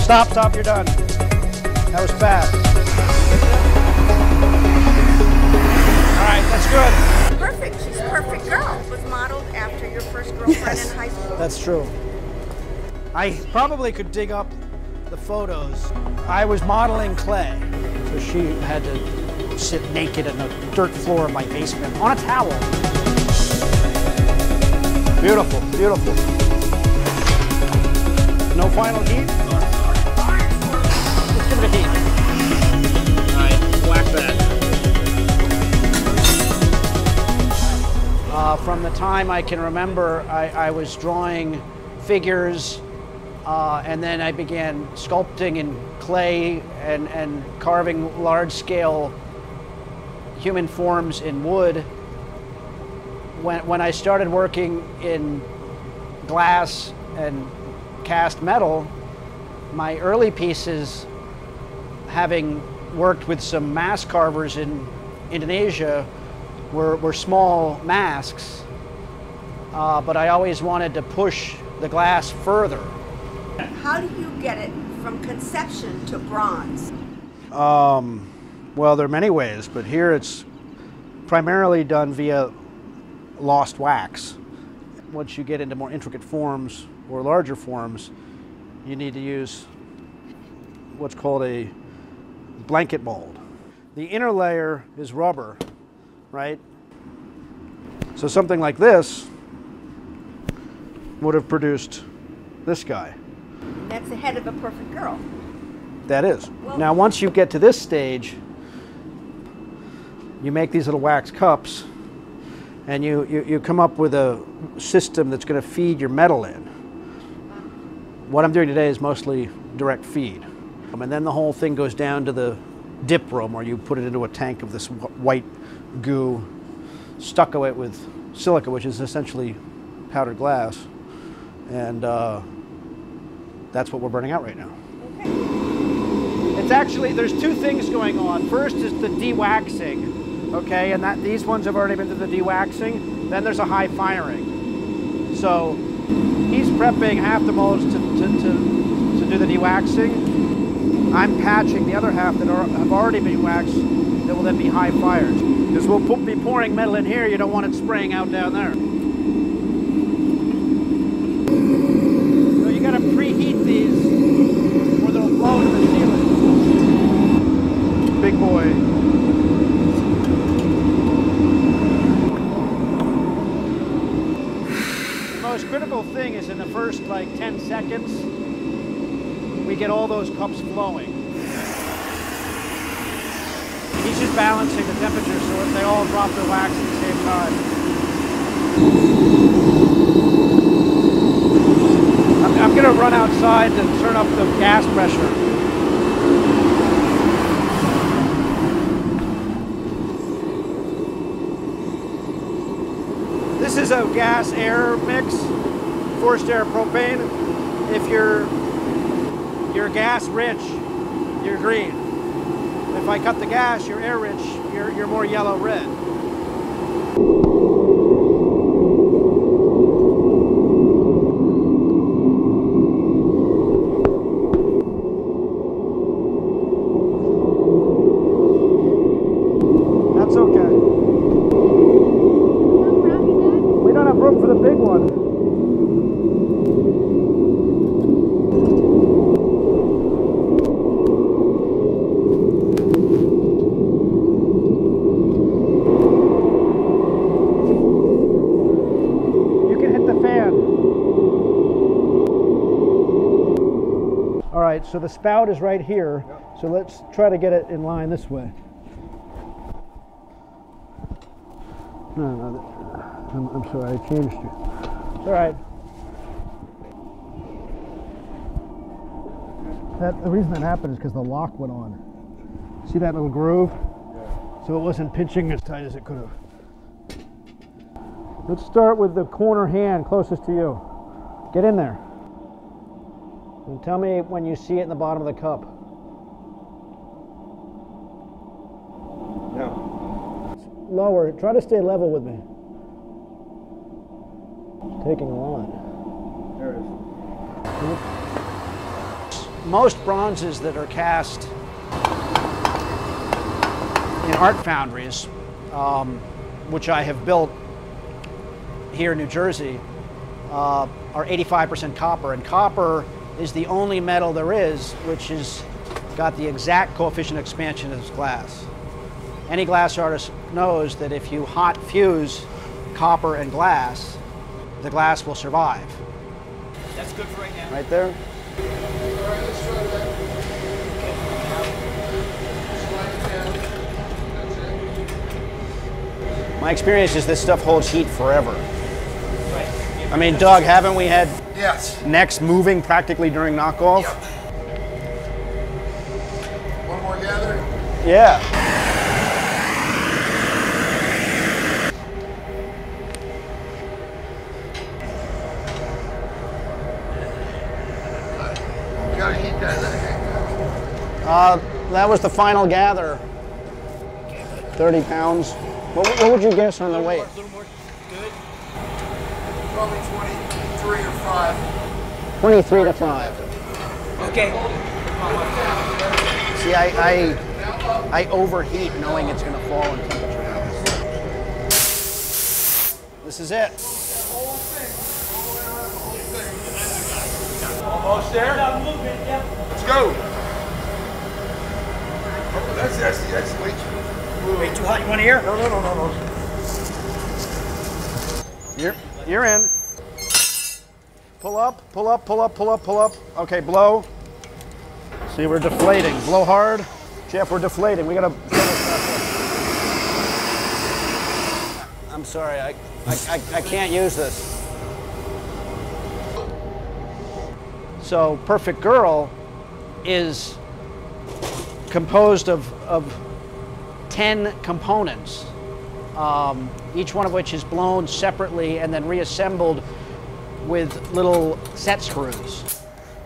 Stop, stop, you're done. That was fast. All right, that's good. Perfect, she's a perfect girl. Was modeled after your first girlfriend in high school. That's true. I probably could dig up the photos. I was modeling clay, so she had to sit naked on the dirt floor of my basement on a towel. Beautiful, beautiful. No final heat? Let's give it a heat. All right, whack that. From the time I can remember, I was drawing figures, and then I began sculpting in clay and carving large-scale human forms in wood. When I started working in glass and cast metal, my early pieces, having worked with some mask carvers in Indonesia, were small masks, but I always wanted to push the glass further. How do you get it from conception to bronze? Well, there are many ways, but here it's primarily done via lost wax. Once you get into more intricate forms or larger forms, you need to use what's called a blanket mold. The inner layer is rubber, right? So something like this would have produced this guy. That's the head of a perfect girl. That is. Well, now, once you get to this stage, you make these little wax cups, and you come up with a system that's going to feed your metal in. What I'm doing today is mostly direct feed. And then the whole thing goes down to the dip room, where you put it into a tank of this white goo, stucco it with silica, which is essentially powdered glass, and that's what we're burning out right now. Okay. It's actually, there's two things going on. First is the de-waxing, okay, and these ones have already been through the de-waxing. Then there's a high firing. So he's prepping half the molds to do the de-waxing. I'm patching the other half that have already been waxed that will then be high fired. Because we'll be pouring metal in here, you don't want it spraying out down there. So you gotta preheat these or they'll blow into the ceiling. Big boy. The most critical thing is in the first like 10 seconds, we get all those cups flowing. He's just balancing the temperature so that they all drop their wax at the same time. I'm going to run outside to turn up the gas pressure. This is a gas-air mix, forced air propane. If you're gas rich, you're green. If I cut the gas, you're air rich, you're more yellow red. That's okay. We don't have room for the big one. So the spout is right here, so let's try to get it in line this way. No, I'm sorry, I changed you. All right. The reason that happened is because the lock went on. See that little groove? Yeah. So it wasn't pinching as tight as it could have. Let's start with the corner hand closest to you. Get in there. And tell me when you see it in the bottom of the cup. No. Lower. Try to stay level with me. It's taking a lot. There it is. most bronzes that are cast in art foundries, which I have built here in New Jersey, are 85% copper, and copper is the only metal there is which has got the exact coefficient of expansion as glass. Any glass artist knows that if you hot fuse copper and glass, the glass will survive. That's good for right now. Right there. My experience is this stuff holds heat forever. Right. I mean, Doug, haven't we had Yes. necks moving practically during knockoff? Yep. One more gather. Yeah. You gotta keep that. That was the final gather. 30 pounds. What would you guess on the weight? A little more good. Probably 23 or 5. 23 to 5. Okay. See, I overheat knowing it's going to fall in temperature. This is it. Almost there. Let's go. Oh, that's way too. Way too hot. You want to hear? No. You're in. Pull up, pull up, pull up, pull up, pull up. Okay, blow. See, we're deflating. Blow hard. Jeff, we're deflating. We gotta. I'm sorry, I can't use this. So, Perfect Girl is composed of 10 components, each one of which is blown separately and then reassembled with little set screws.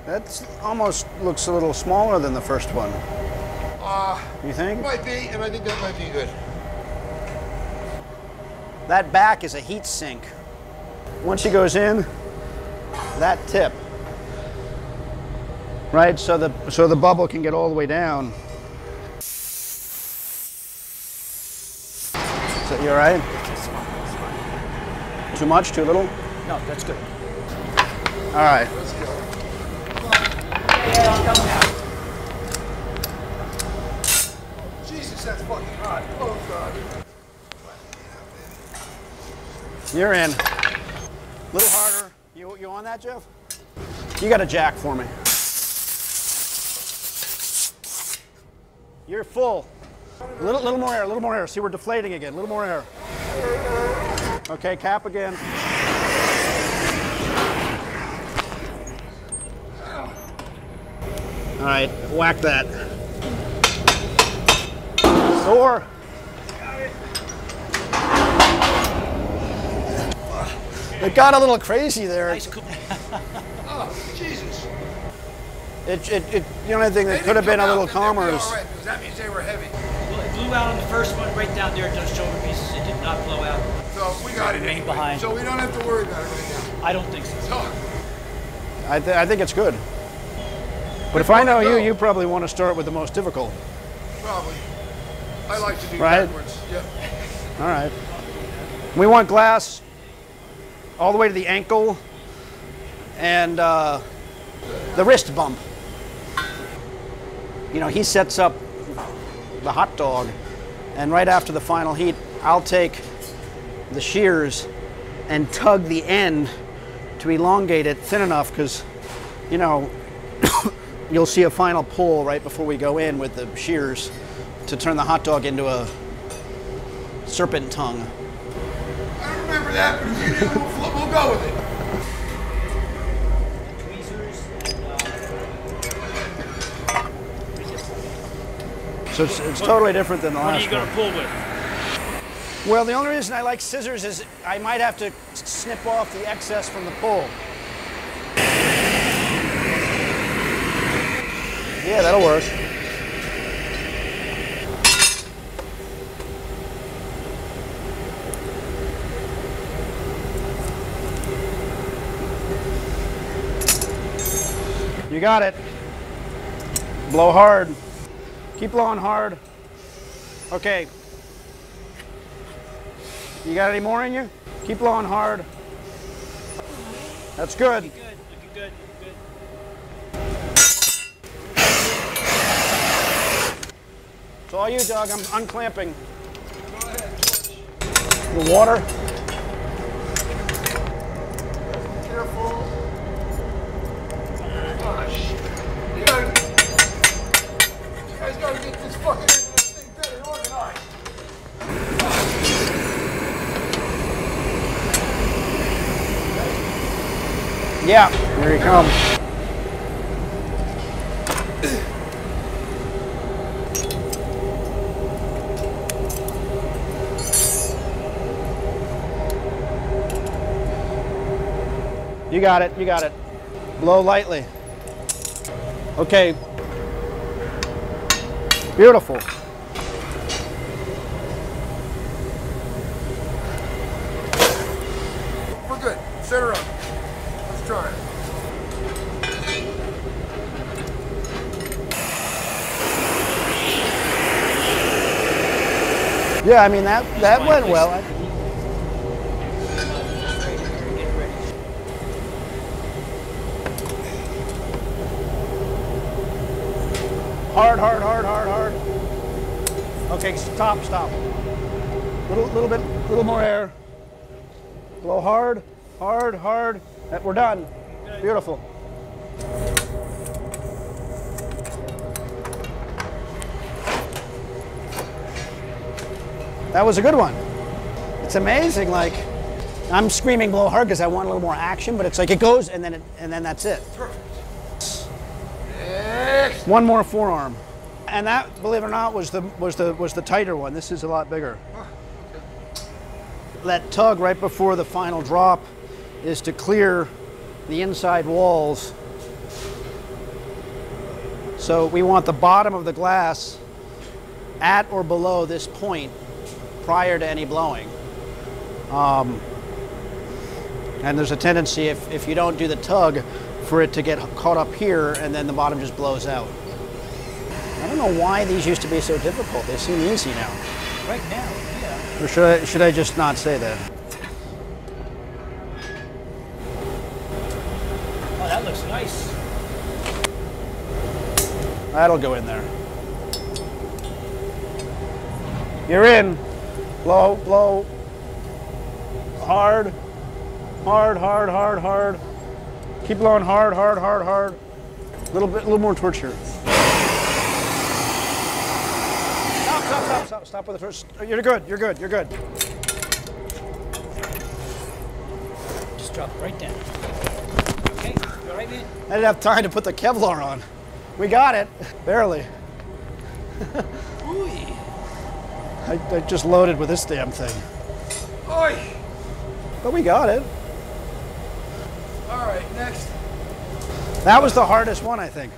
That almost looks a little smaller than the first one. You think? Might be, and I think that might be good. That back is a heat sink. Once he goes in, that tip, right? So the bubble can get all the way down. So you all right? Too much? Too little? No, that's good. All right. Let's go. Yeah, I'm coming out. Jesus, that's fucking hot. Oh, God. You're in. A little harder. You on that, Jeff? You got a jack for me. You're full. A little more air, a little more air. See, we're deflating again. A little more air. Okay, cap again. All right, whack that. Sore. It got a little crazy there. Nice cool. Oh, Jesus. The only thing that could have been a little calmer is. All right, because that means they were heavy. Well, it blew out on the first one right down there at those shoulder pieces. It did not blow out. So we got it Remain anyway. behind. So we don't have to worry about it right now. I don't think so. So, I think it's good. But if I know you, you probably want to start with the most difficult. probably. I like to do Right? backwards. Yep. All right. We want glass all the way to the ankle and the wrist bump. You know, he sets up the hot dog, and right after the final heat, I'll take the shears and tug the end to elongate it thin enough, because, you know, you'll see a final pull right before we go in with the shears to turn the hot dog into a serpent tongue. I don't remember that, but if you do, we'll go with it. Tweezers and So it's totally different than the what are last you going one. to pull with? Well, the only reason I like scissors is I might have to snip off the excess from the pull. Yeah, that'll work. You got it. Blow hard. Keep blowing hard. Okay. You got any more in you? Keep blowing hard. That's good. Looking good, looking good, good. It's all you, Doug. I'm unclamping. Go ahead, George. The water. Careful. Gosh. You guys gotta get this fucking end of this thing better organized. Yeah, here he comes. You got it, you got it. Blow lightly. Okay. Beautiful. We're good. Center up. Let's try it. Yeah, I mean that went well. Hard, hard, hard, hard, hard. Okay, stop, stop. Little more air. Blow hard, hard, hard. We're done. Beautiful. That was a good one. It's amazing, like, I'm screaming blow hard because I want a little more action, but it's like it goes and then that's it. One more forearm. And that, believe it or not, was the tighter one. This is a lot bigger. That tug right before the final drop is to clear the inside walls. So we want the bottom of the glass at or below this point prior to any blowing. And there's a tendency, if you don't do the tug, for it to get caught up here and then the bottom just blows out. I don't know why these used to be so difficult. They seem easy now. Right now, yeah. Or should I just not say that? Oh, that looks nice. That'll go in there. You're in. Blow, blow. Hard. Hard, hard, hard, hard. Keep blowing hard, hard, hard, hard. A little more towards here. Stop with the first. You're good, you're good, you're good. Just drop it right down. Okay, you all right, man? I didn't have time to put the Kevlar on. We got it, barely. Ooh. I just loaded with this damn thing. Oi! But we got it. All right, next. That was the hardest one, I think.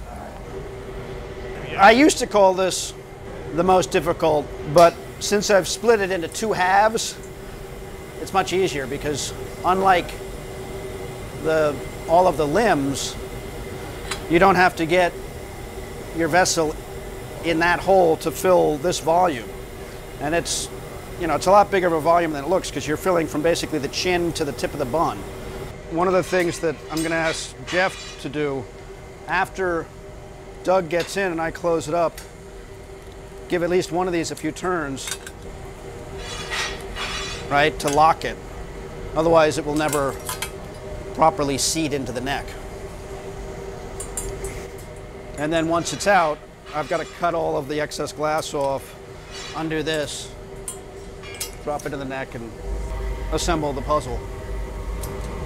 I used to call this the most difficult, but since I've split it into two halves, it's much easier because unlike all of the limbs, you don't have to get your vessel in that hole to fill this volume. And it's a lot bigger of a volume than it looks because you're filling from basically the chin to the tip of the bun. One of the things that I'm going to ask Jeff to do after Doug gets in and I close it up, give at least one of these a few turns, right, to lock it. Otherwise, it will never properly seat into the neck. And then once it's out, I've got to cut all of the excess glass off, undo this, drop it in the neck, and assemble the puzzle.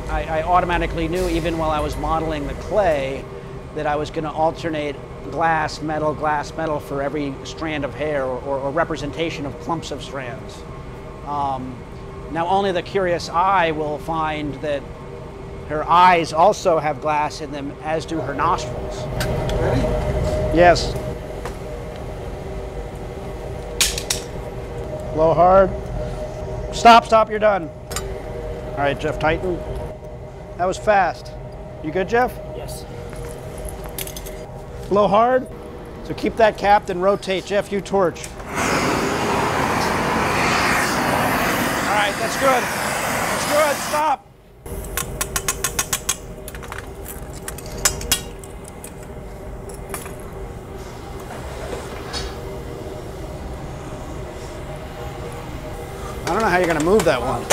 I automatically knew, even while I was modeling the clay, that I was going to alternate glass, metal for every strand of hair or representation of clumps of strands. Now, only the curious eye will find that her eyes also have glass in them, as do her nostrils. Ready? Yes. Blow hard. Stop, you're done. All right, Jeff, tighten. That was fast. You good, Jeff? Yes. Blow hard. So keep that capped and rotate. Jeff, you torch. All right, that's good. That's good, stop. I don't know how you're going to move that one.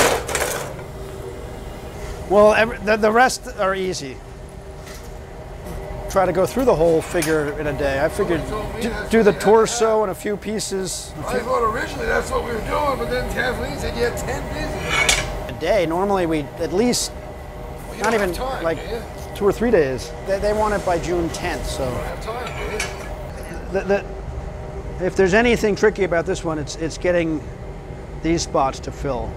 Well, the rest are easy. Try to go through the whole figure in a day. I figured do the torso and a few pieces. I thought originally that's what we were doing, but then Kathleen said you had 10 pieces. A day. Normally we at least, not even time, like 2 or 3 days. They want it by June 10th, so. You don't have time, If there's anything tricky about this one, it's getting these spots to fill.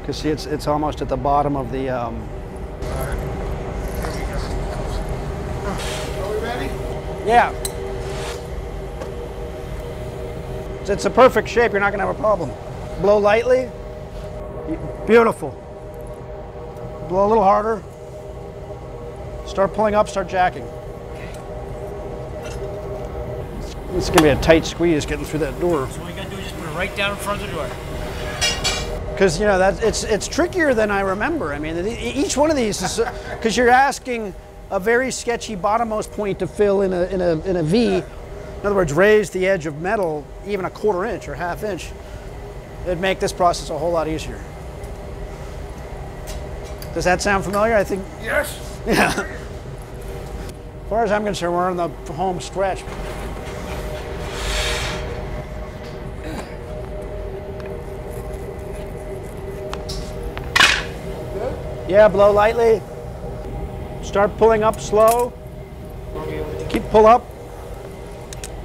Because see, it's almost at the bottom of the. Are we ready? Yeah. It's a perfect shape. You're not going to have a problem. Blow lightly. Beautiful. Blow a little harder. Start pulling up. Start jacking. It's going to be a tight squeeze getting through that door. So all you got to do is just put it right down in front of the door. Because you know it's trickier than I remember. I mean, each one of these is because you're asking a very sketchy bottommost point to fill in a V. In other words, raise the edge of metal even a 1/4 inch or 1/2 inch. It'd make this process a whole lot easier. Does that sound familiar? I think. Yes. Yeah. As far as I'm concerned, we're on the home stretch. Yeah, blow lightly. Start pulling up slow. Keep pull up.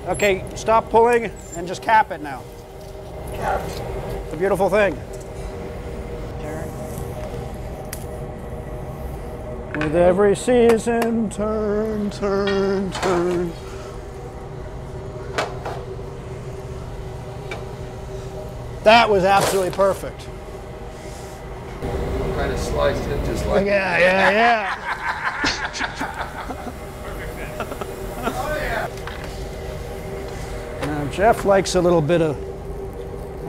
Okay, stop pulling and just cap it now. It's a beautiful thing. Turn. With every season, turn, turn, turn. That was absolutely perfect. Kind of sliced it just like. Yeah, yeah, yeah. Oh yeah. Now, Jeff likes a little bit of,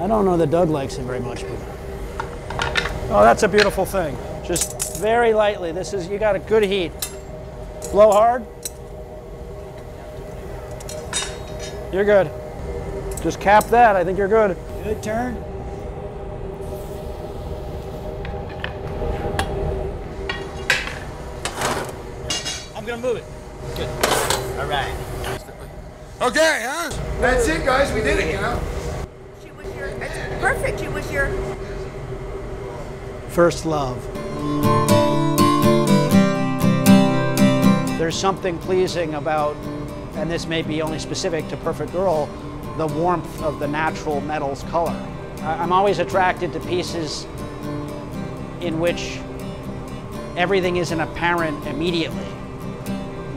I don't know that Doug likes it very much, but. Oh, that's a beautiful thing. Just very lightly. This is, you got a good heat. Blow hard. You're good. Just cap that, I think you're good. Good turn. I'm gonna move it. Good. All right. Okay, huh? That's it, guys. We did it, you know. She was your, it's perfect. She was your. First love. There's something pleasing about, and this may be only specific to Perfect Girl, the warmth of the natural metal's color. I'm always attracted to pieces in which everything isn't apparent immediately.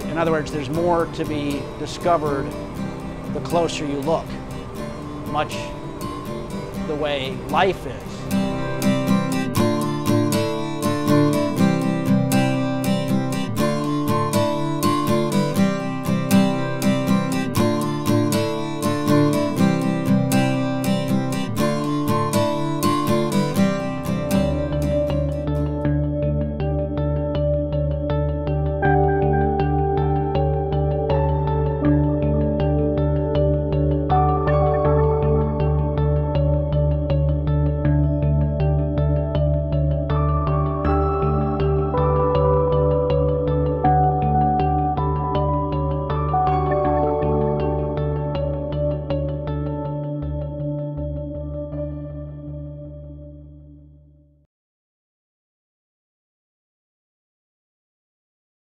In other words, there's more to be discovered the closer you look, much the way life is.